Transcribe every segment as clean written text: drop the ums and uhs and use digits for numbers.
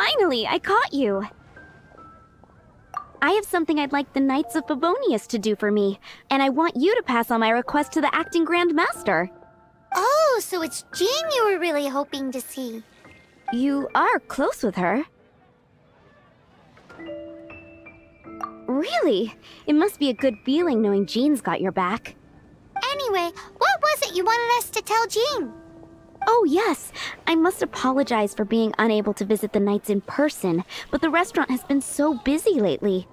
Finally, I caught you! I have something I'd like the Knights of Favonius to do for me, and I want you to pass on my request to the acting Grand Master. Oh, so it's Jean you were really hoping to see. You are close with her. Really? It must be a good feeling knowing Jean's got your back. Anyway, what was it you wanted us to tell Jean? Oh yes, I must apologize for being unable to visit the Knights in person, but the restaurant has been so busy lately.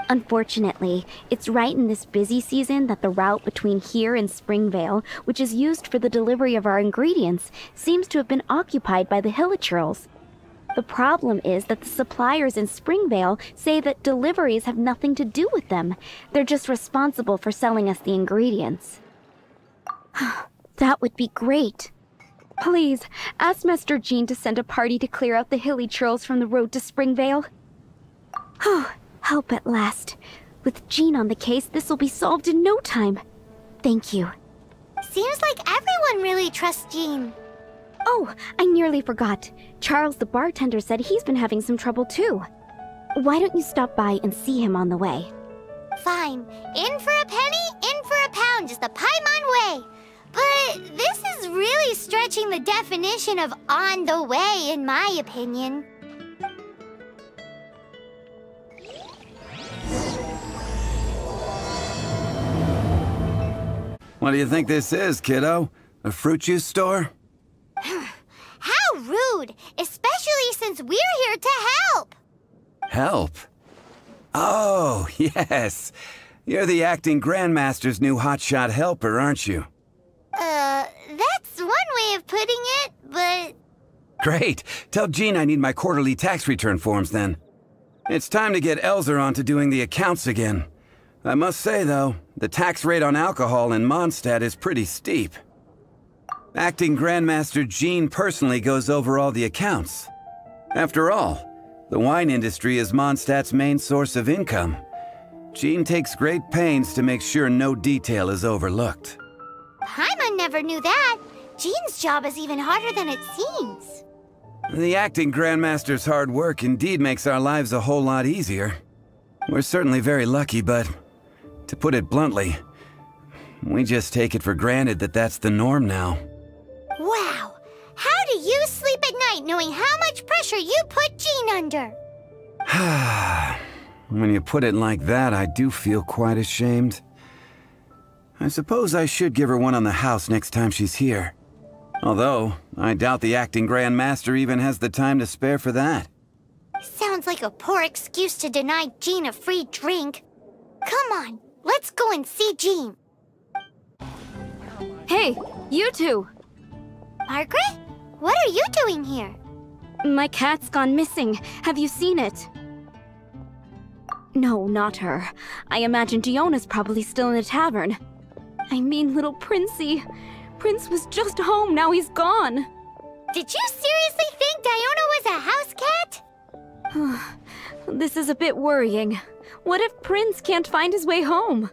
Unfortunately, it's right in this busy season that the route between here and Springvale, which is used for the delivery of our ingredients, seems to have been occupied by the hilichurls. The problem is that the suppliers in Springvale say that deliveries have nothing to do with them. They're just responsible for selling us the ingredients. That would be great. Please, ask Master Jean to send a party to clear out the hilichurls from the road to Springvale. Help at last. With Jean on the case, this will be solved in no time. Thank you. Seems like everyone really trusts Jean. Oh, I nearly forgot. Charles the bartender said he's been having some trouble too. Why don't you stop by and see him on the way? Fine. In for a penny, in for a pound is the Paimon way. But this is really stretching the definition of on the way, in my opinion. What do you think this is, kiddo? A fruit juice store? How rude! Especially since we're here to help! Help? Oh, yes. You're the acting Grandmaster's new hotshot helper, aren't you? That's one way of putting it, but... Great. Tell Jean I need my quarterly tax return forms then. It's time to get Elzer on to doing the accounts again. I must say, though, the tax rate on alcohol in Mondstadt is pretty steep. Acting Grandmaster Jean personally goes over all the accounts. After all, the wine industry is Mondstadt's main source of income. Jean takes great pains to make sure no detail is overlooked. Paimon never knew that. Jean's job is even harder than it seems. The acting Grandmaster's hard work indeed makes our lives a whole lot easier. We're certainly very lucky, but to put it bluntly, we just take it for granted that that's the norm now. Wow! How do you sleep at night knowing how much pressure you put Jean under? When you put it like that, I do feel quite ashamed. I suppose I should give her one on the house next time she's here. Although, I doubt the acting Grand Master even has the time to spare for that. Sounds like a poor excuse to deny Jean a free drink. Come on, let's go and see Jean. Hey, you two! Margaret? What are you doing here? My cat's gone missing. Have you seen it? No, not her. I imagine Diona's probably still in the tavern. I mean, little Princey. Prince was just home, now he's gone. Did you seriously think Diona was a house cat? This is a bit worrying. What if Prince can't find his way home?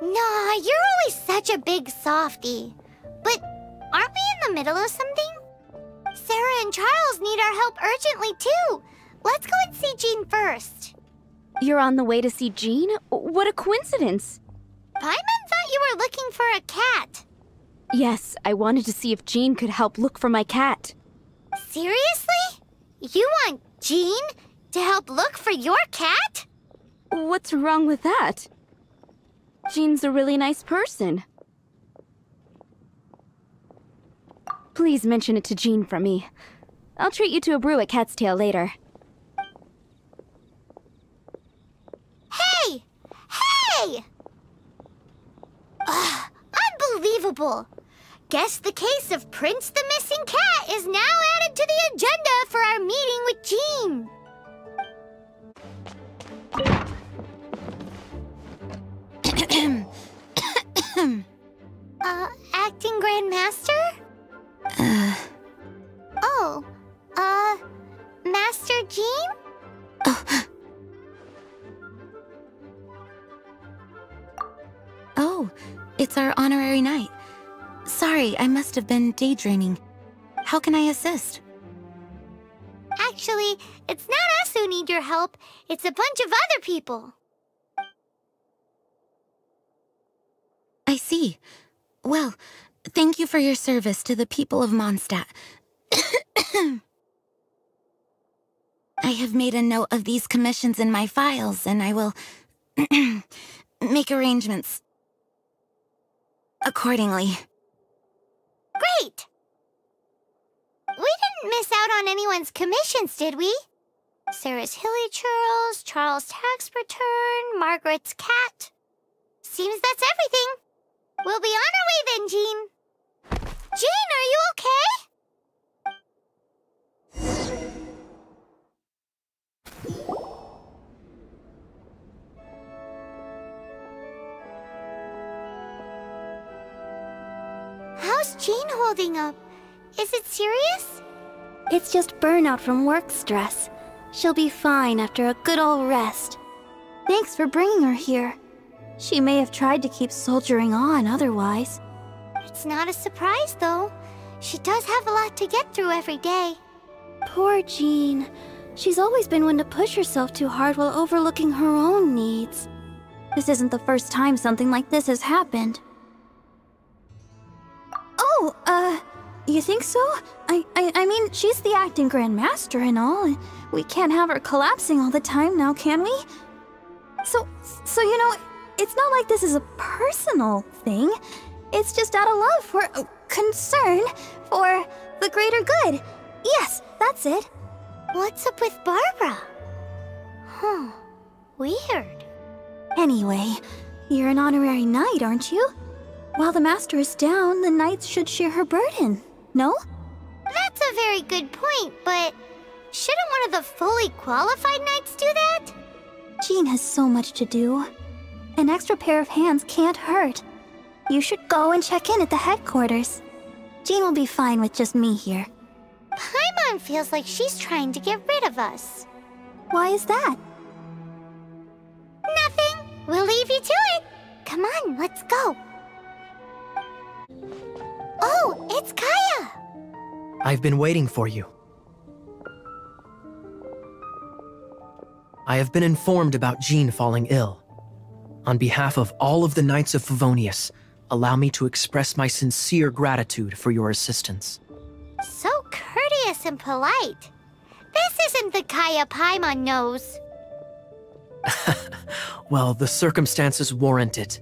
Nah, you're always such a big softie. But aren't we in the middle of something? Sara and Charles need our help urgently, too. Let's go and see Jean first. You're on the way to see Jean? What a coincidence! Paimon thought you were looking for a cat. Yes, I wanted to see if Jean could help look for my cat. Seriously? You want Jean to help look for your cat? What's wrong with that? Jean's a really nice person. Please mention it to Jean for me. I'll treat you to a brew at Cat's Tail later. Hey! Hey! Unbelievable! Guess the case of Prince the Missing Cat is now added to the agenda for our meeting with Jean. Acting Grand Master? Master Jean? Oh, it's our Honorary Knight. Sorry, I must have been daydreaming. How can I assist? Actually, it's not us who need your help. It's a bunch of other people. I see. Well, thank you for your service to the people of Mondstadt. I have made a note of these commissions in my files, and I will make arrangements accordingly. Great! We didn't miss out on anyone's commissions, did we? Sara's hilichurls, Charles' tax return, Margaret's cat. Seems that's everything. We'll be on our way then, Jean. Jean, are you okay? How's Jean holding up? Is it serious? It's just burnout from work stress. She'll be fine after a good old rest. Thanks for bringing her here. She may have tried to keep soldiering on otherwise. It's not a surprise, though. She does have a lot to get through every day. Poor Jean. She's always been one to push herself too hard while overlooking her own needs. This isn't the first time something like this has happened. Oh, you think so? I mean, she's the acting Grand Master and all. We can't have her collapsing all the time now, can we? So you know, it's not like this is a personal thing. It's just out of love for concern for the greater good. Yes, that's it. What's up with Barbara? Huh. Weird. Anyway, you're an honorary knight, aren't you? While the master is down, the knights should share her burden, no? That's a very good point, but shouldn't one of the fully qualified knights do that? Jean has so much to do. An extra pair of hands can't hurt. You should go and check in at the headquarters. Jean will be fine with just me here. Paimon feels like she's trying to get rid of us. Why is that? Nothing. We'll leave you to it. Come on, let's go. Oh, it's Kaeya! I've been waiting for you. I have been informed about Jean falling ill. On behalf of all of the Knights of Favonius, allow me to express my sincere gratitude for your assistance. So courteous and polite. This isn't the Kaeya Paimon knows. Well, the circumstances warrant it.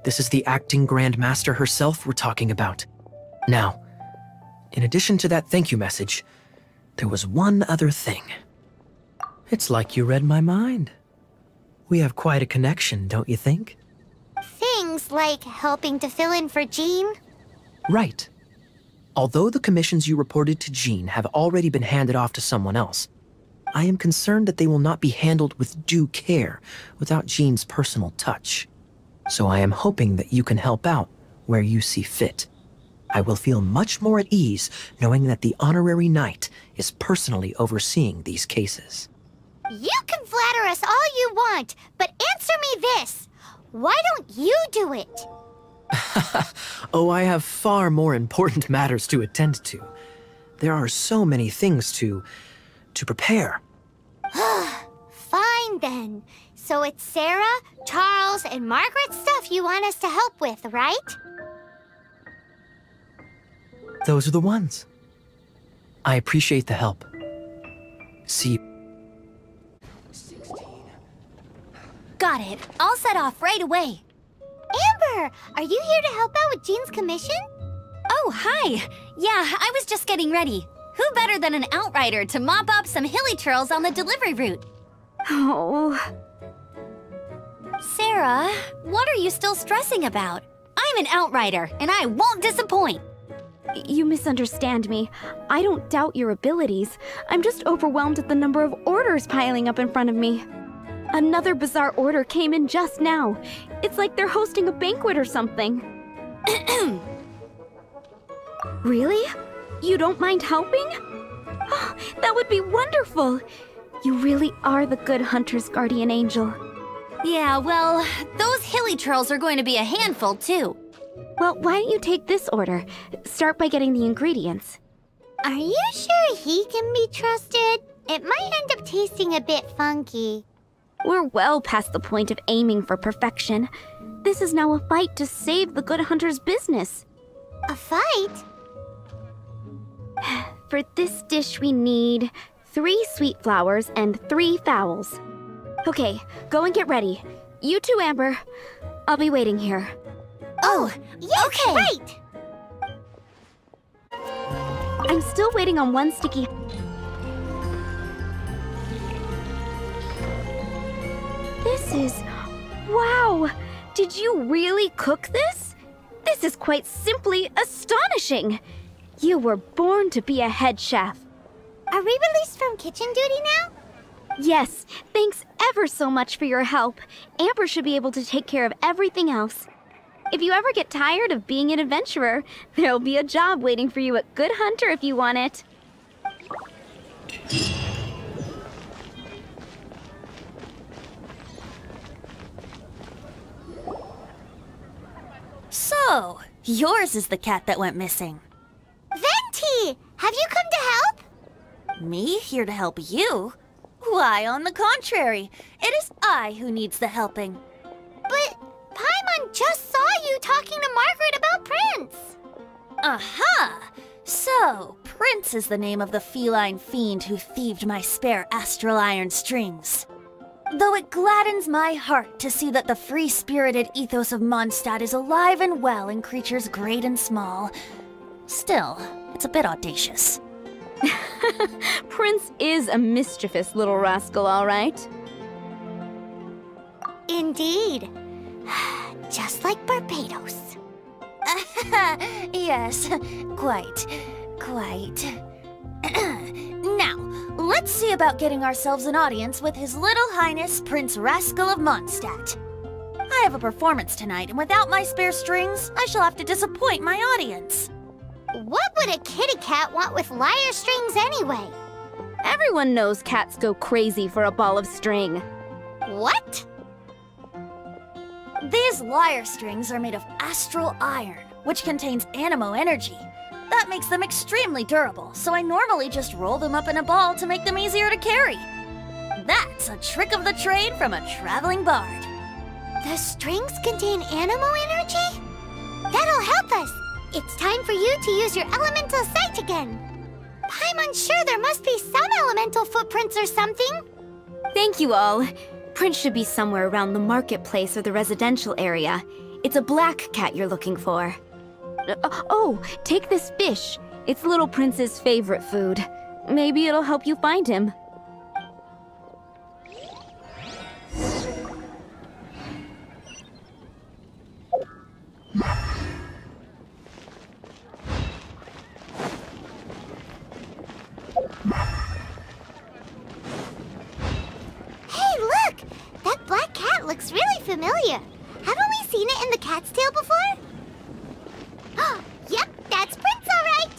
This is the acting Grand Master herself we're talking about. Now, in addition to that thank you message, there was one other thing. It's like you read my mind. We have quite a connection, don't you think? Things like helping to fill in for Jean? Right. Although the commissions you reported to Jean have already been handed off to someone else, I am concerned that they will not be handled with due care without Jean's personal touch. So I am hoping that you can help out where you see fit. I will feel much more at ease knowing that the Honorary Knight is personally overseeing these cases. You can flatter us all you want, but answer me this. Why don't you do it? Oh, I have far more important matters to attend to. There are so many things to prepare. Fine then. So it's Sara, Charles, and Margaret's stuff you want us to help with, right? Those are the ones. I appreciate the help. See you. Got it. I'll set off right away. Amber, are you here to help out with Jean's commission? Oh, hi. Yeah, I was just getting ready. Who better than an outrider to mop up some hilichurls on the delivery route? Oh. Sara, what are you still stressing about? I'm an outrider, and I won't disappoint. You misunderstand me. I don't doubt your abilities. I'm just overwhelmed at the number of orders piling up in front of me. Another bizarre order came in just now. It's like they're hosting a banquet or something. Really? You don't mind helping? Oh, that would be wonderful. You really are the good hunter's guardian angel. Yeah, well, those hilichurls are going to be a handful, too. Well, why don't you take this order? Start by getting the ingredients. Are you sure he can be trusted? It might end up tasting a bit funky. We're well past the point of aiming for perfection. This is now a fight to save the Good Hunter's business. A fight? For this dish we need 3 sweet flowers and 3 fowls. Okay, go and get ready. You too, Amber. I'll be waiting here. Oh, yes, okay. Right! I'm still waiting on one sticky... This is... Wow! Did you really cook this? This is quite simply astonishing! You were born to be a head chef. Are we released from kitchen duty now? Yes, thanks ever so much for your help. Amber should be able to take care of everything else. If you ever get tired of being an adventurer, there'll be a job waiting for you at Good Hunter if you want it. So, yours is the cat that went missing. Venti! Have you come to help? Me here to help you? Why, on the contrary, it is I who needs the helping. But Paimon just saw you talking to Margaret about Prince. Aha! So, Prince is the name of the feline fiend who thieved my spare astral iron strings. Though it gladdens my heart to see that the free-spirited ethos of Mondstadt is alive and well in creatures great and small, still, it's a bit audacious. Prince is a mischievous little rascal, all right. Indeed. Just like Barbados. Yes, quite. Now, let's see about getting ourselves an audience with His Little Highness Prince Rascal of Mondstadt. I have a performance tonight, and without my spare strings, I shall have to disappoint my audience. What would a kitty cat want with lyre strings anyway? Everyone knows cats go crazy for a ball of string. What? These lyre strings are made of astral iron, which contains anemo energy. That makes them extremely durable, so I normally just roll them up in a ball to make them easier to carry. That's a trick of the trade from a traveling bard. The strings contain anemo energy? That'll help us. It's time for you to use your elemental sight again. Paimon's sure there must be some elemental footprints or something. Thank you all. Prince should be somewhere around the marketplace or the residential area. It's a black cat you're looking for. Oh, take this fish. It's Little Prince's favorite food. Maybe it'll help you find him. Hey, look! That black cat looks really familiar. Haven't we seen it in the Cat's Tail before? Yep, that's Prince, all right!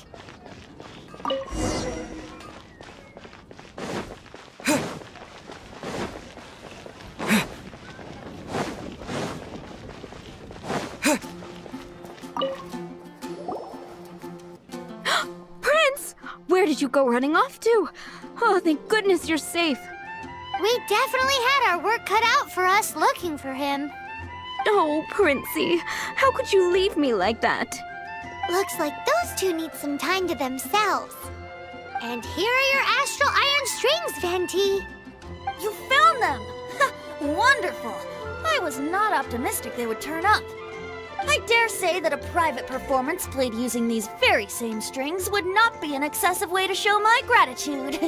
Prince! Where did you go running off to? Oh, thank goodness you're safe. We definitely had our work cut out for us looking for him. Oh, Princey, how could you leave me like that? Looks like those two need some time to themselves. And here are your astral iron strings, Venti. You found them! Wonderful! I was not optimistic they would turn up. I dare say that a private performance played using these very same strings would not be an excessive way to show my gratitude.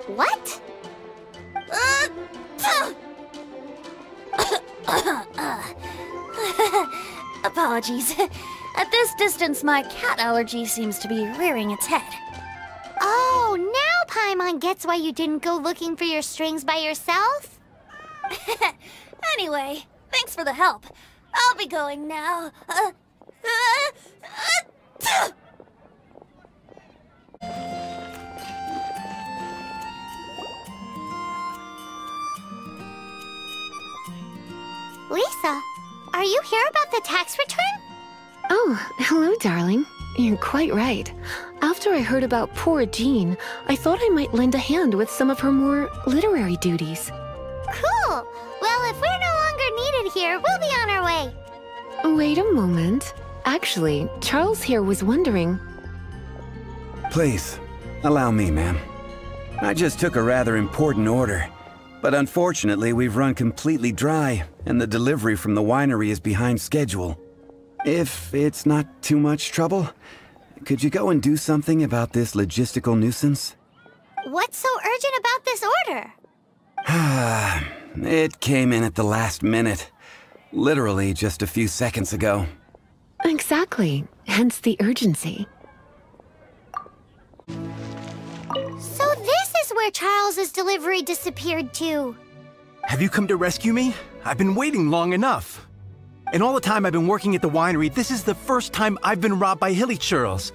What? Apologies. At this distance, my cat allergy seems to be rearing its head. Oh, now Paimon gets why you didn't go looking for your strings by yourself? Anyway, thanks for the help. I'll be going now. Lisa, are you here about the tax return? Oh, hello, darling. You're quite right. After I heard about poor Jean, I thought I might lend a hand with some of her more literary duties. Cool! Well, if we're no longer needed here, we'll be on our way. Wait a moment. Actually, Charles here was wondering... Please, allow me, ma'am. I just took a rather important order. But unfortunately, we've run completely dry, and the delivery from the winery is behind schedule. If it's not too much trouble, could you go and do something about this logistical nuisance? What's so urgent about this order? It came in at the last minute. Literally just a few seconds ago. Exactly. Hence the urgency. So this is where Charles's delivery disappeared to. Have you come to rescue me? I've been waiting long enough. In all the time I've been working at the winery, this is the first time I've been robbed by hilichurls.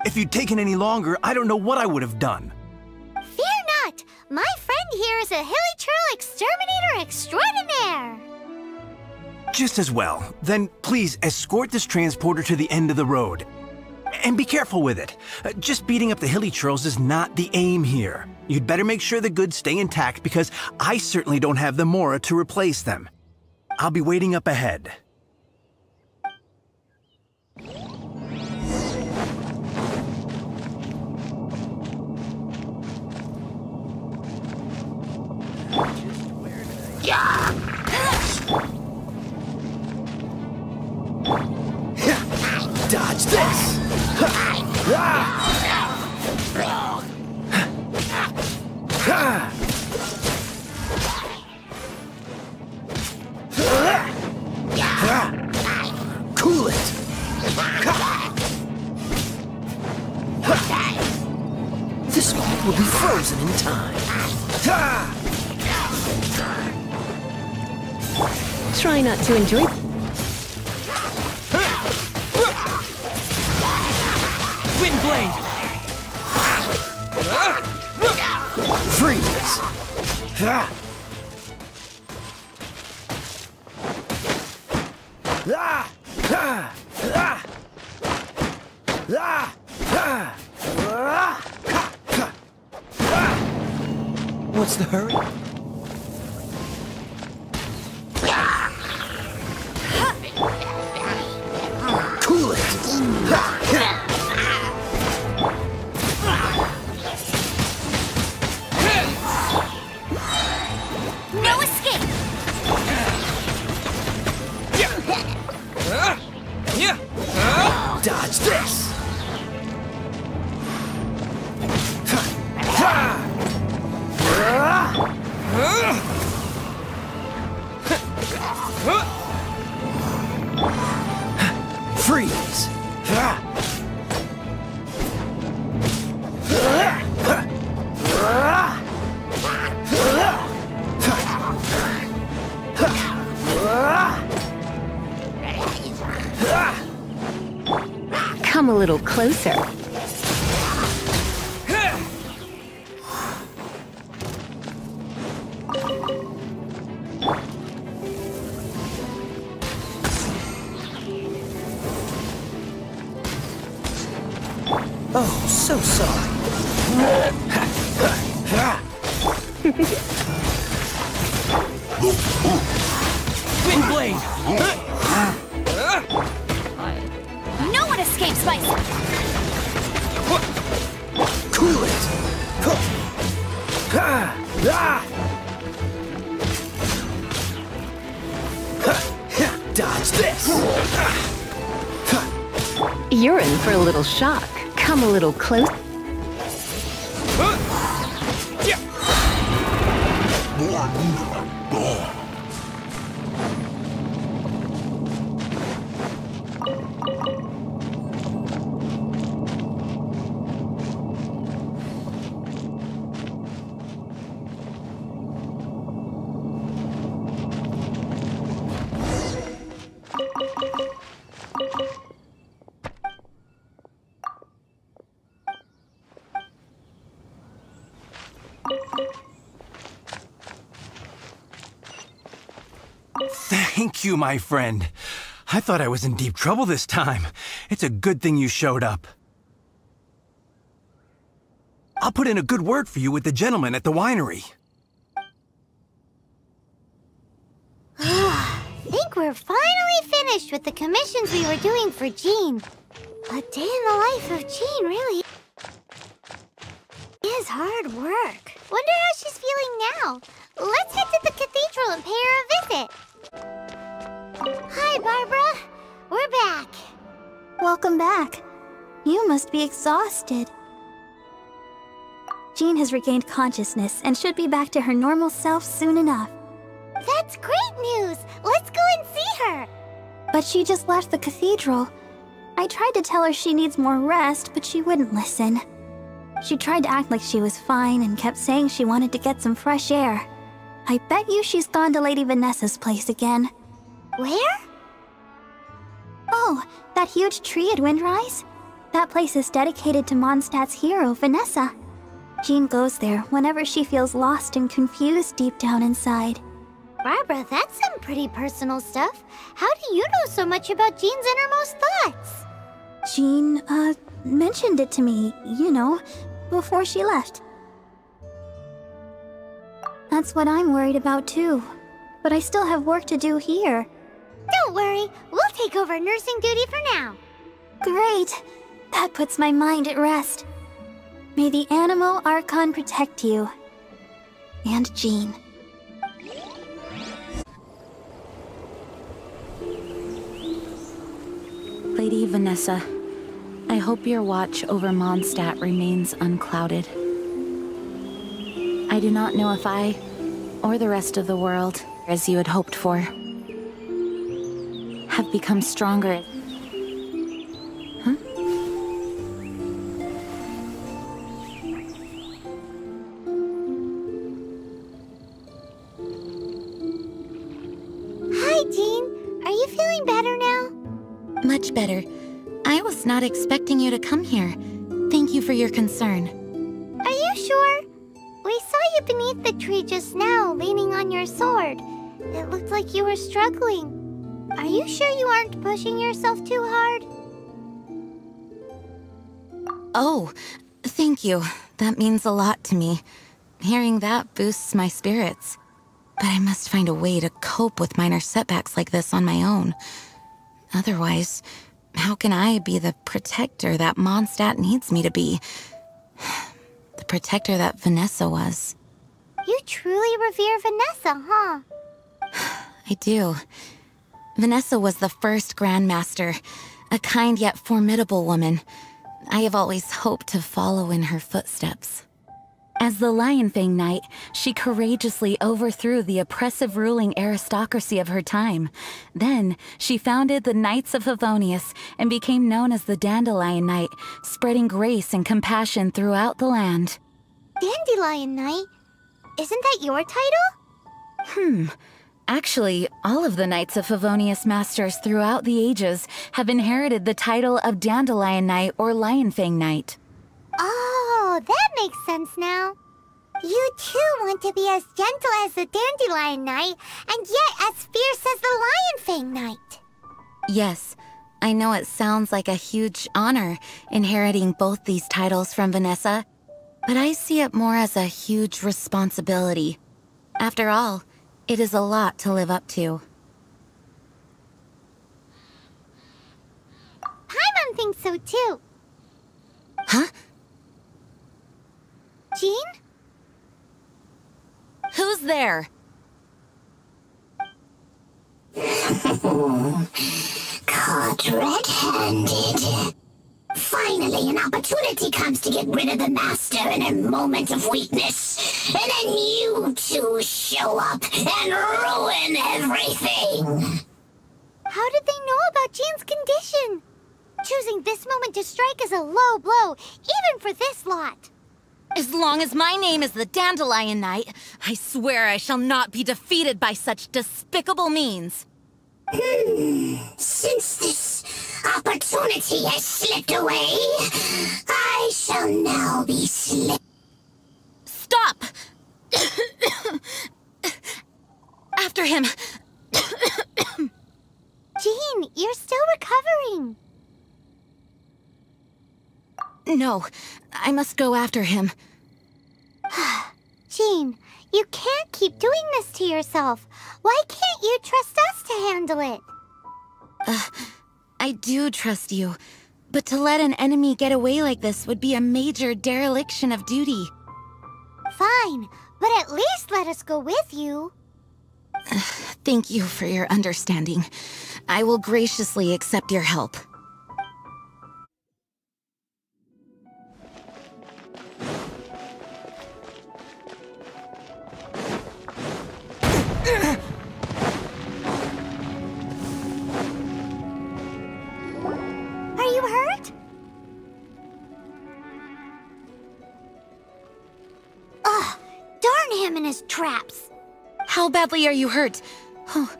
If you'd taken any longer, I don't know what I would have done. Fear not! My friend here is a hilichurl exterminator extraordinaire! Just as well. Then please escort this transporter to the end of the road. And be careful with it. Just beating up the hilichurls is not the aim here. You'd better make sure the goods stay intact because I certainly don't have the mora to replace them. I'll be waiting up ahead. Dodge this! Cool it! This one will be frozen in time. Try not to enjoy... Wind blade! Freeze! What's the hurry? Cool it! No escape! Dodge this! Freeze! Come a little closer. Oh, so sorry. Wind blade! No one escapes my... Cool it! Dodge this! You're in for a little shock. Come a little close. Thank you, my friend. I thought I was in deep trouble this time. It's a good thing you showed up. I'll put in a good word for you with the gentleman at the winery. Think we're finally finished with the commissions we were doing for Jean. A day in the life of Jean really is hard work. Wonder how she's feeling now. Let's head to the cathedral and pay her a visit. Hi, Barbara. We're back. Welcome back. You must be exhausted. Jean has regained consciousness and should be back to her normal self soon enough. That's great news. Let's go and see her. But she just left the cathedral. I tried to tell her she needs more rest, but she wouldn't listen. She tried to act like she was fine and kept saying she wanted to get some fresh air. I bet you she's gone to Lady Vanessa's place again. Where? Oh, that huge tree at Windrise? That place is dedicated to Mondstadt's hero, Vanessa. Jean goes there whenever she feels lost and confused deep down inside. Barbara, that's some pretty personal stuff. How do you know so much about Jean's innermost thoughts? Jean, mentioned it to me, you know, before she left. That's what I'm worried about too. But I still have work to do here. Don't worry, we'll take over nursing duty for now. Great! That puts my mind at rest. May the Animo Archon protect you. And Jean. Lady Vanessa, I hope your watch over Mondstadt remains unclouded. I do not know if I, or the rest of the world, as you had hoped for, have become stronger. Huh? Hi, Jean. Are you feeling better now? Much better. I was not expecting you to come here. Thank you for your concern. Are you sure? We saw you beneath the tree just now, leaning on your sword. It looked like you were struggling. Are you sure you aren't pushing yourself too hard? Oh, thank you. That means a lot to me. Hearing that boosts my spirits. But I must find a way to cope with minor setbacks like this on my own. Otherwise, how can I be the protector that Mondstadt needs me to be? The protector that Vanessa was. You truly revere Vanessa, huh? I do. Vanessa was the first Grandmaster, a kind yet formidable woman. I have always hoped to follow in her footsteps. As the Lionfang Knight, she courageously overthrew the oppressive ruling aristocracy of her time. Then, she founded the Knights of Favonius and became known as the Dandelion Knight, spreading grace and compassion throughout the land. Dandelion Knight? Isn't that your title? Actually, all of the Knights of Favonius Masters throughout the ages have inherited the title of Dandelion Knight or Lionfang Knight. Oh, that makes sense now. You too want to be as gentle as the Dandelion Knight, and yet as fierce as the Lionfang Knight. Yes, I know it sounds like a huge honor inheriting both these titles from Vanessa, but I see it more as a huge responsibility. After all, it is a lot to live up to. Paimon thinks so too. Huh? Jean? Who's there? Caught red-handed. Finally, an opportunity comes to get rid of the Master in a moment of weakness. And then you two show up and ruin everything. How did they know about Jean's condition? Choosing this moment to strike is a low blow, even for this lot. As long as my name is the Dandelion Knight, I swear I shall not be defeated by such despicable means. Since this opportunity has slipped away, I shall now be Stop! After him! Jean, you're still recovering. No, I must go after him. Jean, you can't keep doing this to yourself. Why can't you trust us to handle it? I do trust you, but to let an enemy get away like this would be a major dereliction of duty. Fine, but at least let us go with you. Thank you for your understanding. I will graciously accept your help. Are you hurt? Ugh, darn him and his traps. How badly are you hurt? Oh,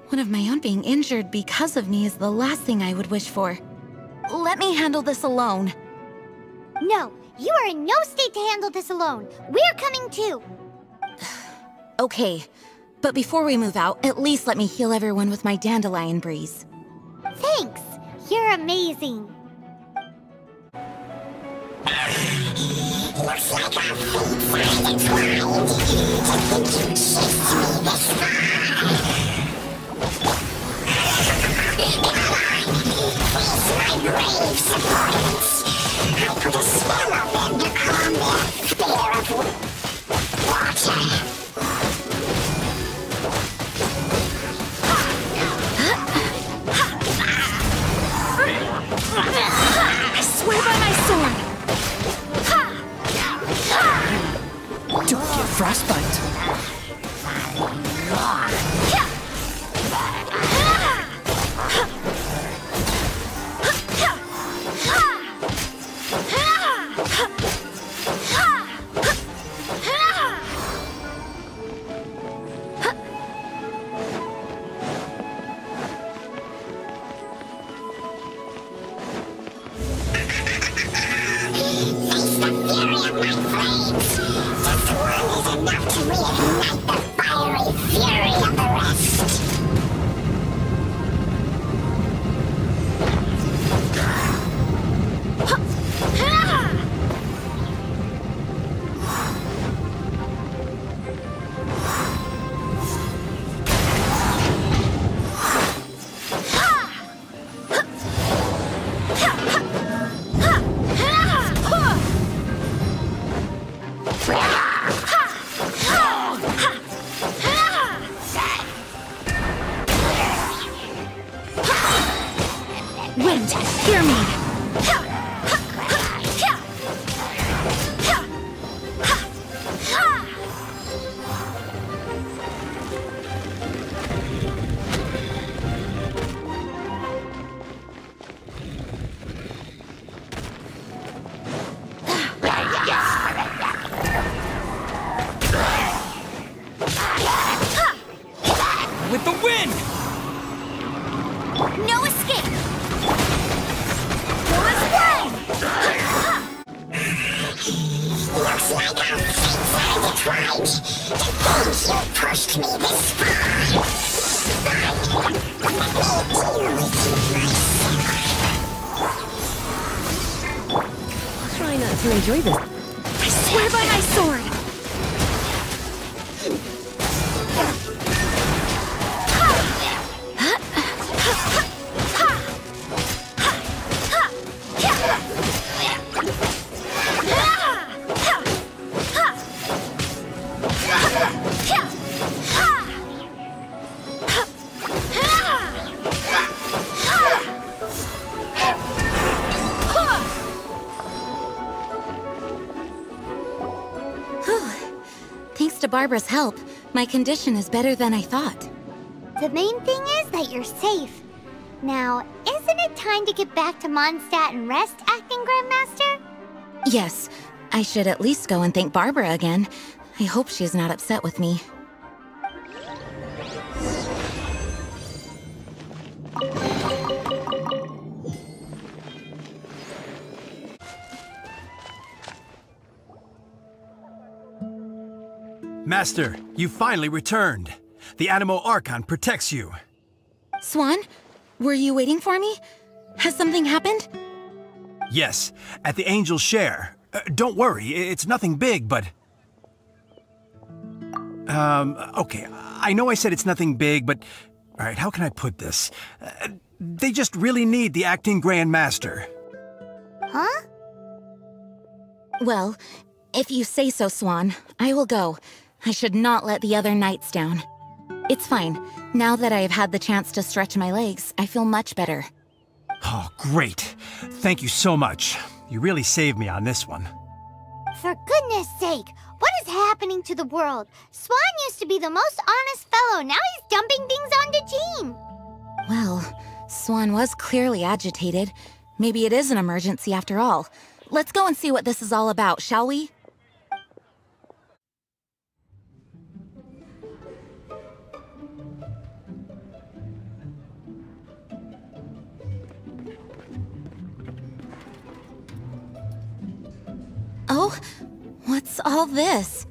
one of my own being injured because of me is the last thing I would wish for. Let me handle this alone. No, you are in no state to handle this alone. We're coming too. Okay, but before we move out, at least let me heal everyone with my dandelion breeze. Thanks. You're amazing. Looks like our fates are intertwined. To think you chased me this far. Face my brave supporters. I put a spell on them to calm their fear of water. I swear by my sword! Don't get frostbite. Wind, hear me! With the wind! No escape! Looks like our fates are intertwined. To think you pushed me this far. Try not to enjoy this. I swear by my sword! Thanks to Barbara's help, my condition is better than I thought. The main thing is that you're safe. Now, isn't it time to get back to Mondstadt and rest, Acting Grandmaster? Yes, I should at least go and thank Barbara again. I hope she's not upset with me. Master, you finally returned. The Animo Archon protects you. Swan, were you waiting for me? Has something happened? Yes, at the Angel's Share. Don't worry, it's nothing big, but... okay, I know I said it's nothing big, but... Alright, how can I put this? They just really need the acting Grand Master. Huh? Well, if you say so, Swan, I will go. I should not let the other knights down. It's fine. Now that I have had the chance to stretch my legs, I feel much better. Oh, great. Thank you so much. You really saved me on this one. For goodness sake, what is happening to the world? Swan used to be the most honest fellow, now he's dumping things onto Jean. Well, Swan was clearly agitated. Maybe it is an emergency after all. Let's go and see what this is all about, shall we? Oh, what's all this?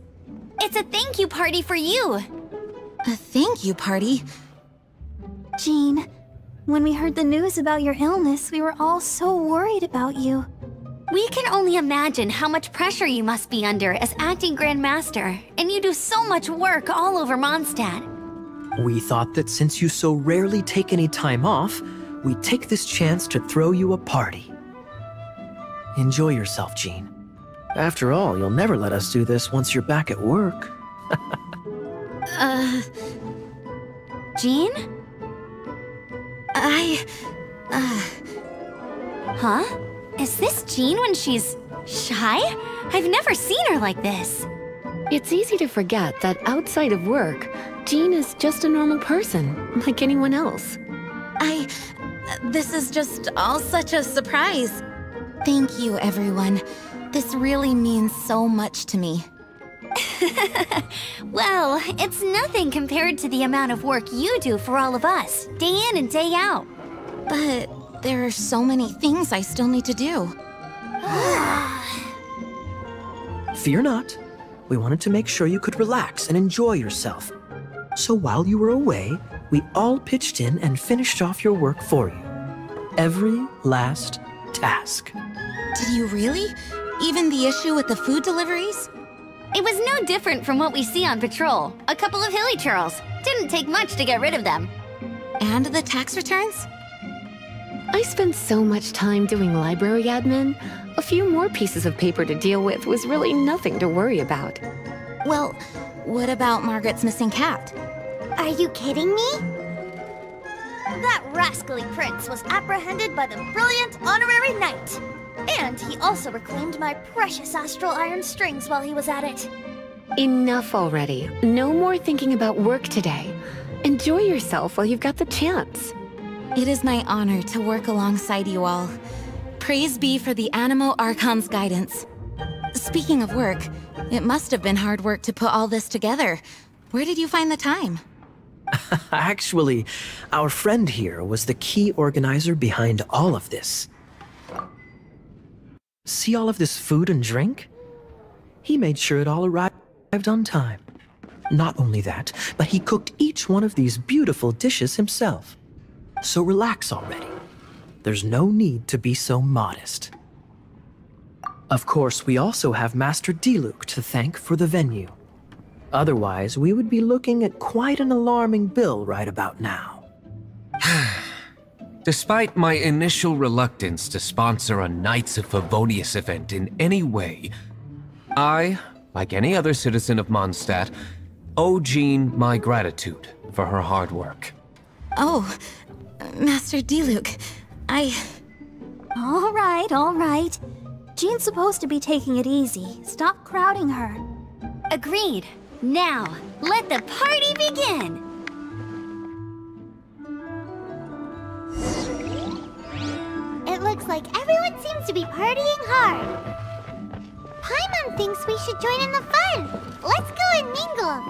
It's a thank you party for you. A thank you party? Jean, when we heard the news about your illness, we were all so worried about you. We can only imagine how much pressure you must be under as acting Grand Master, and you do so much work all over Mondstadt. We thought that since you so rarely take any time off, we'd take this chance to throw you a party. Enjoy yourself, Jean. After all, you'll never let us do this once you're back at work. Jean? Huh? Is this Jean when she's shy? I've never seen her like this. It's easy to forget that outside of work, Jean is just a normal person, like anyone else. This is just all such a surprise. Thank you, everyone. This really means so much to me. Well, it's nothing compared to the amount of work you do for all of us, day in and day out. But there are so many things I still need to do. Fear not. We wanted to make sure you could relax and enjoy yourself. So while you were away, we all pitched in and finished off your work for you. Every last task. Did you really? Even the issue with the food deliveries? It was no different from what we see on patrol. A couple of hilichurls. Didn't take much to get rid of them. And the tax returns? I spent so much time doing library admin. A few more pieces of paper to deal with was really nothing to worry about. Well, what about Margaret's missing cat? Are you kidding me? That rascally prince was apprehended by the brilliant Honorary Knight. And he also reclaimed my precious astral iron strings while he was at it. Enough already. No more thinking about work today. Enjoy yourself while you've got the chance. It is my honor to work alongside you all. Praise be for the Animo Archon's guidance. Speaking of work, it must have been hard work to put all this together. Where did you find the time? Actually, our friend here was the key organizer behind all of this. See all of this food and drink? He made sure it all arrived on time. Not only that, but he cooked each one of these beautiful dishes himself. So relax already. There's no need to be so modest. Of course, we also have Master Dialog to thank for the venue. Otherwise, we would be looking at quite an alarming bill right about now. Despite my initial reluctance to sponsor a Knights of Favonius event in any way, I, like any other citizen of Mondstadt, owe Jean my gratitude for her hard work. Oh, Master Dialog, All right. Jean's supposed to be taking it easy. Stop crowding her. Agreed. Now, let the party begin! It looks like everyone seems to be partying hard. Paimon thinks we should join in the fun. Let's go and mingle.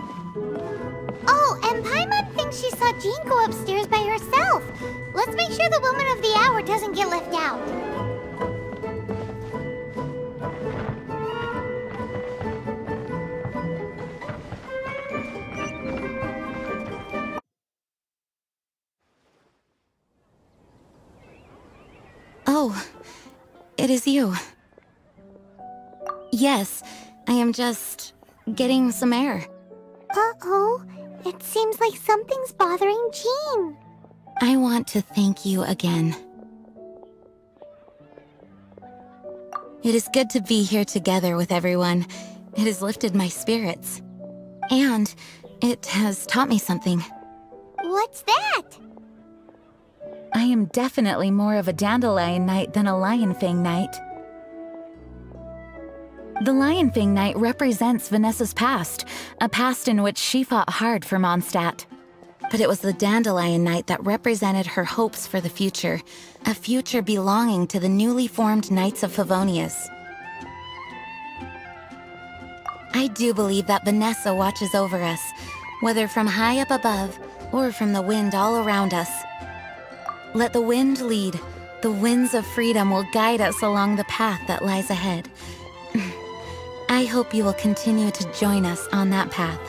Oh, and Paimon thinks she saw Jean go upstairs by herself. Let's make sure the woman of the hour doesn't get left out. Oh, it is you. Yes, I am just getting some air. Uh-oh. It seems like something's bothering Jean. I want to thank you again. It is good to be here together with everyone. It has lifted my spirits. And it has taught me something. What's that? I am definitely more of a Dandelion Knight than a Lionfang Knight. The Lionfang Knight represents Vanessa's past, a past in which she fought hard for Mondstadt. But it was the Dandelion Knight that represented her hopes for the future, a future belonging to the newly formed Knights of Favonius. I do believe that Vanessa watches over us, whether from high up above or from the wind all around us. Let the wind lead. The winds of freedom will guide us along the path that lies ahead. I hope you will continue to join us on that path.